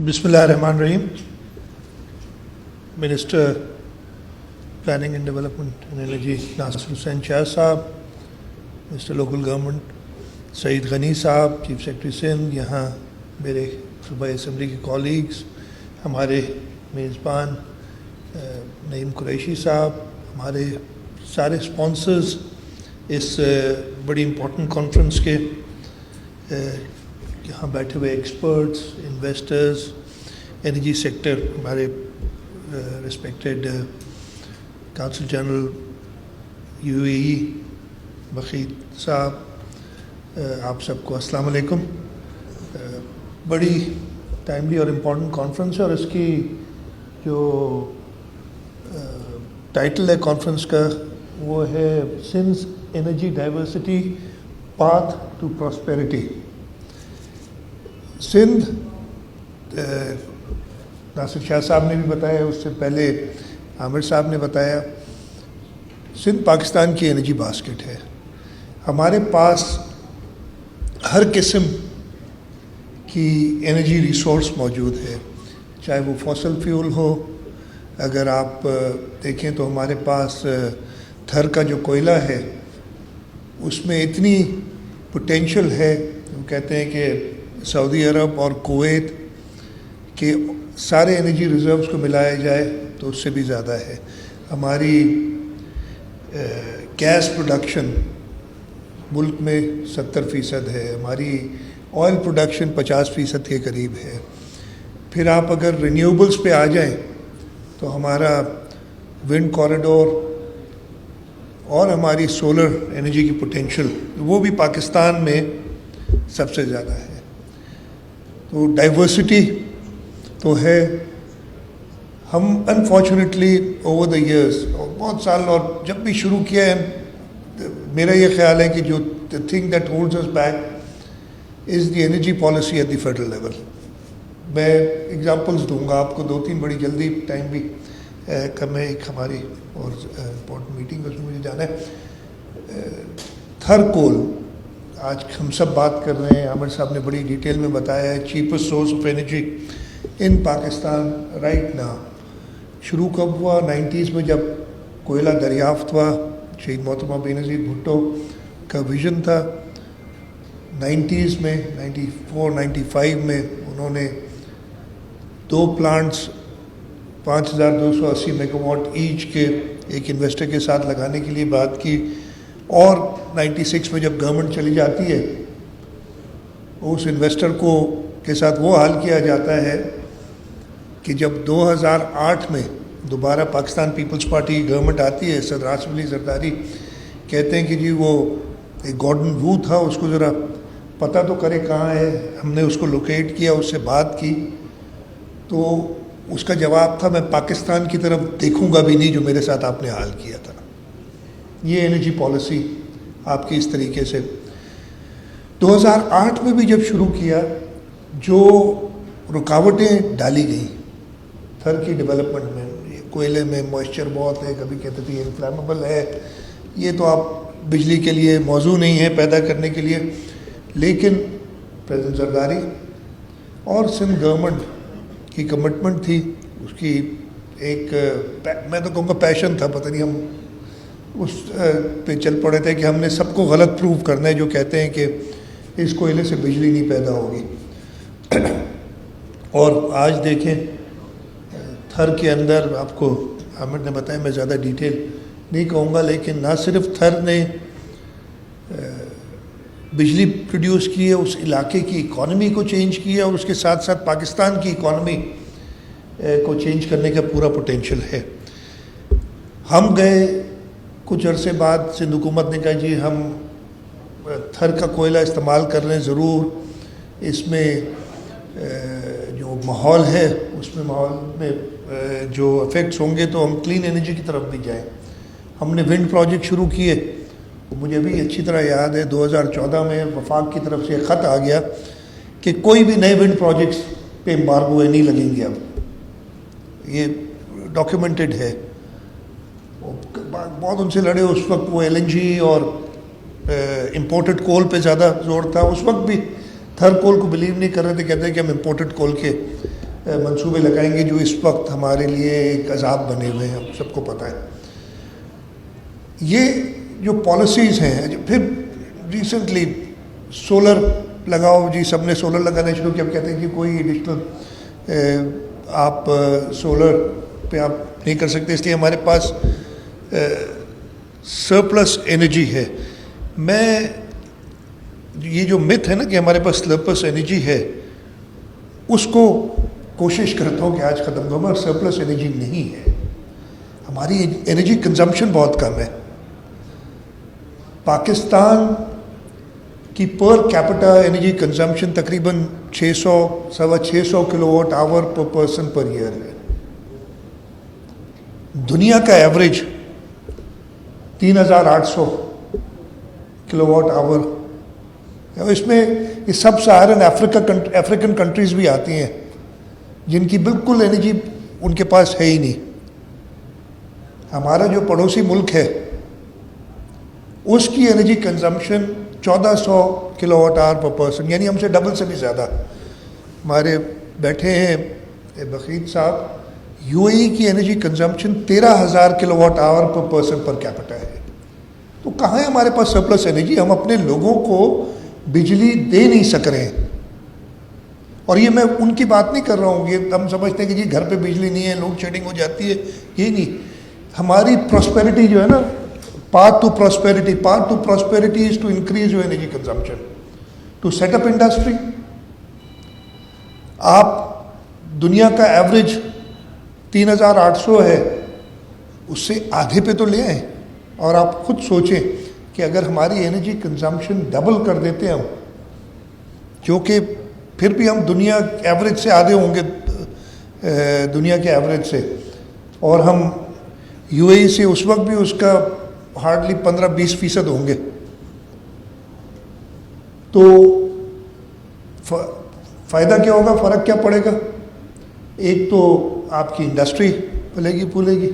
Bismillahirrahmanirrahim. Minister Planning and Development and Energy Nasir Hussain Shah Sahab, Mr. Local Government Saeed Ghani Sahab, Chief Secretary Sindh, यहाँ मेरे सूबाई assembly के colleagues, हमारे मेज़बान नईम कुरैशी साहब, हमारे सारे स्पॉन्सर्स इस बड़ी इम्पोर्टेंट कॉन्फ्रेंस के, यहाँ बैठे हुए एक्सपर्ट्स, इन्वेस्टर्स, एनर्जी सेक्टर, हमारे रिस्पेक्टेड काउंसिल जनरल यूएई बखीत साहब, आप सबको अस्सलाम वालेकुम। बड़ी टाइमली और इम्पोर्टेंट कॉन्फ्रेंस है और इसकी जो टाइटल है कॉन्फ्रेंस का वो है Sindh's energy diversity path to prosperity. Sindh, Nasir Shah साहब ने भी बताया, उससे पहले आमिर साहब ने बताया, सिंध पाकिस्तान की एनर्जी बास्केट है। हमारे पास हर किस्म की एनर्जी रिसोर्स मौजूद है, चाहे वो फॉसल फ्यूल हो। अगर आप देखें तो हमारे पास थर का जो कोयला है उसमें इतनी पोटेंशियल है, वो कहते हैं कि सऊदी अरब और कुवैत के सारे एनर्जी रिजर्व्स को मिलाया जाए तो उससे भी ज़्यादा है। हमारी गैस प्रोडक्शन मुल्क में 70% है, हमारी ऑयल प्रोडक्शन 50% के करीब है। फिर आप अगर रिन्यूएबल्स पे आ जाएं तो हमारा विंड कॉरिडोर और हमारी सोलर एनर्जी की पोटेंशियल वो भी पाकिस्तान में सबसे ज़्यादा है। तो डाइवर्सिटी तो है। हम अनफॉर्चुनेटली ओवर द इयर्स, बहुत साल, और जब भी शुरू किया है, मेरा ये ख्याल है कि जो the thing that holds us back is the energy policy at the federal level. मैं एग्जांपल्स दूंगा आपको, 2-3 बड़ी जल्दी, टाइम भी कम है, एक हमारी और इम्पोर्टेंट मीटिंग उसमें मुझे जाना है। थर कोल, आज हम सब बात कर रहे हैं, आमिर साहब ने बड़ी डिटेल में बताया है, cheapest source of energy in Pakistan right now. शुरू कब हुआ? 90s में जब कोयला दरियाफ्त हुआ, शहीद मोहतरमा बेनज़ीर भुट्टो का विज़न था। 90s में 94-95 में उन्होंने 2 प्लांट्स 5280 मेगावाट ईच के एक इन्वेस्टर के साथ लगाने के लिए बात की, और 96 में जब गवर्नमेंट चली जाती है उस इन्वेस्टर को के साथ वो हाल किया जाता है कि जब 2008 में दोबारा पाकिस्तान पीपल्स पार्टी की गवर्नमेंट आती है, सदर आसिफ अली जरदारी कहते हैं कि जी वो एक गॉर्डन वू था, उसको ज़रा पता तो करे कहाँ है। हमने उसको लोकेट किया, उससे बात की, तो उसका जवाब था मैं पाकिस्तान की तरफ देखूंगा भी नहीं जो मेरे साथ आपने हाल किया था। ये एनर्जी पॉलिसी आपकी इस तरीके से 2008 में भी जब शुरू किया, जो रुकावटें डाली गई थर की डेवलपमेंट में, कोयले में मॉइस्चर बहुत है, कभी कहते थे इन्फ्लेमेबल है, ये तो आप बिजली के लिए मौजू नहीं है पैदा करने के लिए। लेकिन प्रेसिडेंट जरदारी और सिंध गवर्नमेंट की कमिटमेंट थी, उसकी एक मैं तो कहूँगा पैशन था, पता नहीं हम उस पे चल पड़े थे कि हमने सबको गलत प्रूव करना है जो कहते हैं कि इस कोयले से बिजली नहीं पैदा होगी। और आज देखें थर के अंदर, आपको आमिर ने बताया, मैं ज़्यादा डिटेल नहीं कहूँगा, लेकिन ना सिर्फ थर ने बिजली प्रोड्यूस की है, उस इलाके की इकॉनमी को चेंज किया, और उसके साथ साथ पाकिस्तान की इकॉनमी को चेंज करने का पूरा पोटेंशियल है। हम गए कुछ अरसे बाद, सिंध हुकूमत ने कहा जी हम थर का कोयला इस्तेमाल कर रहे हैं, ज़रूर इसमें जो माहौल है उसमें माहौल में जो इफ़ेक्ट्स होंगे तो हम क्लीन एनर्जी की तरफ भी जाएं। हमने विंड प्रोजेक्ट शुरू किए। मुझे भी अच्छी तरह याद है 2014 में वफाक की तरफ से ख़त आ गया कि कोई भी नए विंड प्रोजेक्ट्स पे एम्बार्गो नहीं लगेंगे। अब ये डॉक्यूमेंटेड है। बहुत उनसे लड़े उस वक्त, वो एलएनजी और इम्पोर्टेड कोल पे ज़्यादा जोर था। उस वक्त भी थर कोल को बिलीव नहीं कर रहे थे, कहते हैं कि हम इम्पोर्टेड कोल के منصوبے لگائیں گے جو اس وقت ہمارے لیے ایک عذاب بنے ہوئے ہیں، ہم سب کو پتہ ہے. یہ جو پالیسیز ہیں، پھر ریسنٹلی سولر لگاؤ جی، سب نے سولر لگانا شروع کیا. اب کہتے ہیں کہ کوئی ایڈیشنل آپ سولر پہ آپ نہیں کر سکتے، اس لیے ہمارے پاس سرپلس انرجی ہے. میں یہ جو مت ہے نا کہ ہمارے پاس سرپلس انرجی ہے، اس کو کوشش کرتا ہوں کہ آج ختم کروں. اور سرپلس انرجی نہیں ہے، ہماری انرجی کنزمپشن بہت کم ہے. پاکستان کی پر کیپٹا انرجی کنزمپشن تقریباً 600 kilowatt hour per person per year ہے. دنیا کا ایوریج 3800 کلو واٹ آور. اس میں یہ سب سہارن افریقن کنٹریز بھی آتی ہیں جن کی بالکل انرجی ان کے پاس ہے ہی نہیں. ہمارا جو پڑوسی ملک ہے اس کی energy consumption 1400 kilowatt hour per person, یعنی ہم سے ڈبل سے بھی زیادہ. ہمارے بیٹھے ہیں بخید صاحب، یو اے ای کی energy consumption 13,000 kilowatt hour per person per capita ہے. تو کہاں ہے ہمارے پاس سرپلس انرجی؟ ہم اپنے لوگوں کو بجلی دے نہیں سک رہے ہیں. اور یہ میں ان کی بات نہیں کر رہا ہوں، یہ ہم سمجھتے ہیں کہ جی گھر پہ بجلی نہیں ہے، لوڈ شیڈنگ ہو جاتی ہے. یہ نہیں، ہماری پراسپیرٹی جو ہے نا، path to prosperity is to increase your energy consumption, to set up industry. آپ دنیا کا ایوریج 3800 ہے، اس سے آدھے پہ تو لے آئیں. اور آپ خود سوچیں کہ اگر ہماری انرجی کنزمپشن ڈبل کر دیتے ہم، جو کہ پھر بھی ہم دنیا ایوریج سے آدھے ہوں گے، دنیا کے ایوریج سے، اور ہم یو اے ای سے اس وقت بھی اس کا ہارڈلی 15-20% ہوں گے، تو فائدہ کیا ہوگا؟ فرق کیا پڑے گا؟ ایک تو آپ کی انڈسٹری پلے گی،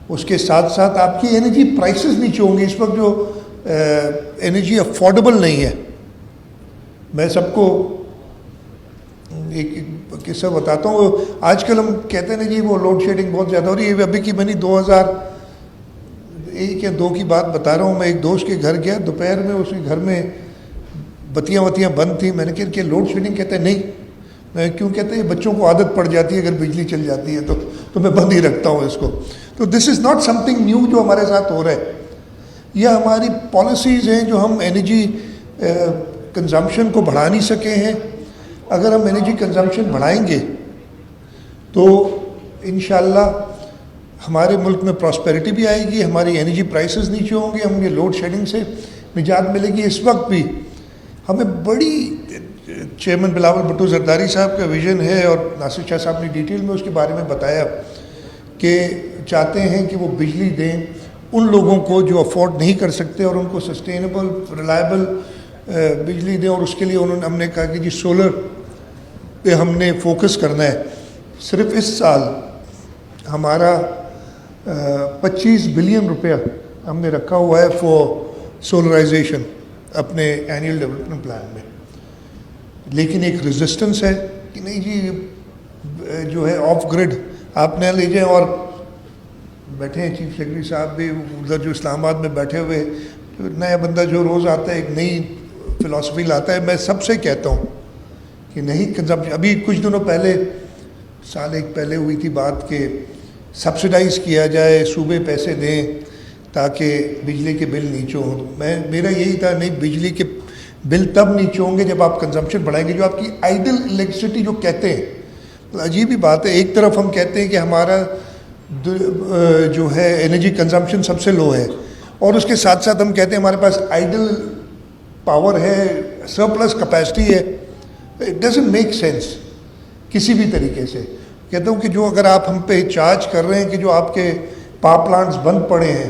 اس کے ساتھ ساتھ آپ کی انرجی پرائسز نیچے ہوں گے. اس وقت جو انرجی افورڈیبل نہیں ہے، میں سب کو ایک قصہ بتاتا ہوں. آج کل ہم کہتے ہیں نا جی وہ لوڈ شیڈنگ بہت زیادہ ہو رہی ہے. ابھی کی میں نے 2001 یا 2002 کی بات بتا رہا ہوں. میں ایک دوست کے گھر گیا دوپہر میں، اس کے گھر میں بتیاں بند تھیں. میں نے کہا کہ لوڈ شیڈنگ؟ کہتے ہیں نہیں. میں کیوں؟ کہتے ہیں بچوں کو عادت پڑ جاتی ہے اگر بجلی چل جاتی ہے تو میں بند ہی رکھتا ہوں اس کو. تو this is not something new جو ہمارے ساتھ ہو رہا ہے. یہ ہماری پالیسیز ہیں جو ہم انرجی کنزمپشن کو بڑھا نہیں سکے ہیں. اگر ہم انرجی کنزمپشن بڑھائیں گے تو انشاءاللہ ہمارے ملک میں پراسپیرٹی بھی آئے گی، ہماری انرجی پرائسز نیچے ہوں گے، ہم یہ لوڈ شیڈنگ سے نجات ملے گی. اس وقت بھی ہمیں بڑی چیئرمین بلاول بھٹو زرداری صاحب کا ویژن ہے، اور ناصر شاہ صاحب نے ڈیٹیل میں اس کے بارے میں بتایا کہ چاہتے ہیں کہ وہ بجلی دیں ان لوگوں کو جو افورڈ نہیں کر سکتے، اور ان کو سسٹینیبل ریلائبل بجلی دیں. اور اس کے لیے ہم نے کہا کہ جی سولر پہ ہم نے فوکس کرنا ہے. صرف اس سال ہمارا 25 بلین روپیہ ہم نے رکھا ہوا ہے فور سولرائزیشن اپنے اینیول ڈیولپمنٹ پلان میں. لیکن ایک ریزسٹنس ہے کہ نہیں جی جو ہے آف گریڈ آپ نہ لے جائیں. اور بیٹھے ہیں چیف سیکرٹری صاحب بھی ادھر جو اسلام آباد میں بیٹھے ہوئے، نیا بندہ جو روز آتا ہے ایک نئی فلاسفی لاتا ہے. میں سب سے کہتا ہوں کہ نہیں کنزمپشن. ابھی کچھ دنوں پہلے، سال ایک پہلے ہوئی تھی بات کہ سبسڈائز کیا جائے، صوبے پیسے دیں تاکہ بجلی کے بل نیچے ہوں. میرا یہی تھا نہیں، بجلی کے بل تب نیچے ہوں گے جب آپ کنزمپشن بڑھائیں گے. جو آپ کی آئیڈل الیکٹریسٹی جو کہتے ہیں، عجیب ہی بات ہے. ایک طرف ہم کہتے ہیں کہ ہمارا جو ہے انرجی کنزمپشن سب سے لو ہے، اور اس کے ساتھ ساتھ ہم کہتے ہیں ہمارے پاس آئیڈل پاور ہے، سرپلس کیپیسٹی ہے. اٹ ڈزنٹ میک سینس کسی بھی طریقے سے. کہتا ہوں کہ جو اگر آپ ہم پہ چارج کر رہے ہیں کہ جو آپ کے پاور پلانٹس بند پڑے ہیں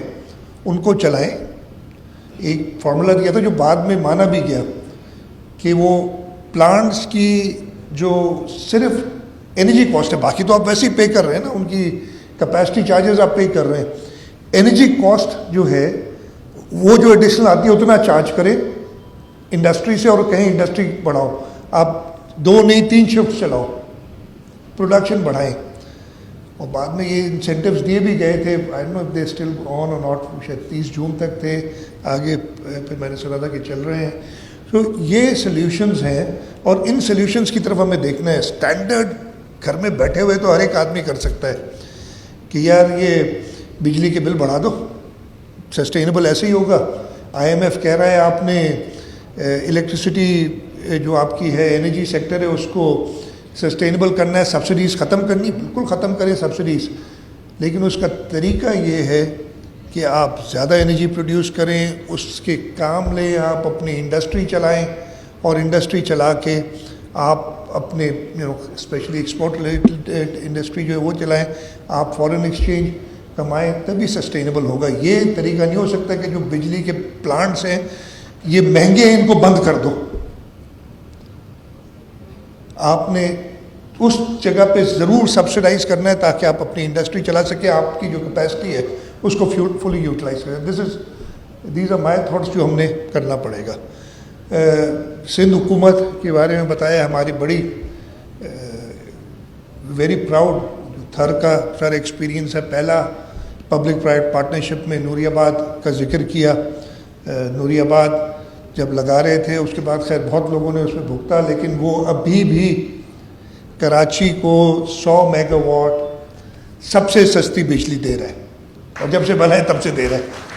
ان کو چلائیں. ایک فارمولا دیا تھا جو بعد میں مانا بھی گیا کہ وہ پلانٹس کی جو صرف انرجی کاسٹ ہے، باقی تو آپ ویسے ہی پے کر رہے ہیں نا، ان کی کیپیسٹی چارجز آپ پے کر رہے ہیں. انرجی کاسٹ جو ہے وہ جو ایڈیشنل آتی ہے اتنا چارج کرے انڈسٹری سے، اور کہیں انڈسٹری بڑھاؤ. آپ 2 نہیں 3 شفٹ چلاؤ. प्रोडक्शन बढ़ाएं। और बाद में ये इंसेंटिव्स दिए भी गए थे, I don't know if they still on और नॉट, शायद 30 जून तक थे, आगे फिर मैंने सुना था कि चल रहे हैं। तो ये सॉल्यूशंस हैं और इन सॉल्यूशंस की तरफ हमें देखना है। स्टैंडर्ड घर में बैठे हुए तो हर एक आदमी कर सकता है कि यार ये बिजली के बिल बढ़ा दो, सस्टेनेबल ऐसे ही होगा। IMF कह रहा है आपने इलेक्ट्रिसिटी जो आपकी है एनर्जी सेक्टर है उसको सस्टेनेबल करना है, सब्सिडीज़ ख़त्म करनी, बिल्कुल ख़त्म करें सब्सिडीज़, लेकिन उसका तरीका ये है कि आप ज़्यादा एनर्जी प्रोड्यूस करें, उसके काम लें, आप अपनी इंडस्ट्री चलाएं और इंडस्ट्री चला के आप अपने स्पेशली एक्सपोर्ट रिलेटेड इंडस्ट्री जो है वो चलाएं, आप फॉरेन एक्सचेंज कमाएं, तभी सस्टेनेबल होगा। ये तरीका नहीं हो सकता कि जो बिजली के प्लांट्स हैं ये महंगे हैं, इनको बंद कर दो। आपने उस जगह पे ज़रूर सब्सिडाइज करना है ताकि आप अपनी इंडस्ट्री चला सके, आपकी जो कैपेसिटी है उसको फुली यूटिलाइज करें। दीज आर माय थॉट्स जो हमने करना पड़ेगा। सिंध हुकूमत के बारे में बताया, हमारी बड़ी वेरी प्राउड थर का सर एक्सपीरियंस है। पहला पब्लिक प्राइवेट पार्टनरशिप में नूरियाबाद का जिक्र किया। नूरियाबाद जब लगा रहे थे उसके बाद खैर बहुत लोगों ने उसमें भुगता, लेकिन वो अभी भी कराची को 100 मेगावाट सबसे सस्ती बिजली दे रहा है, और जब से बना है तब से दे रहा है।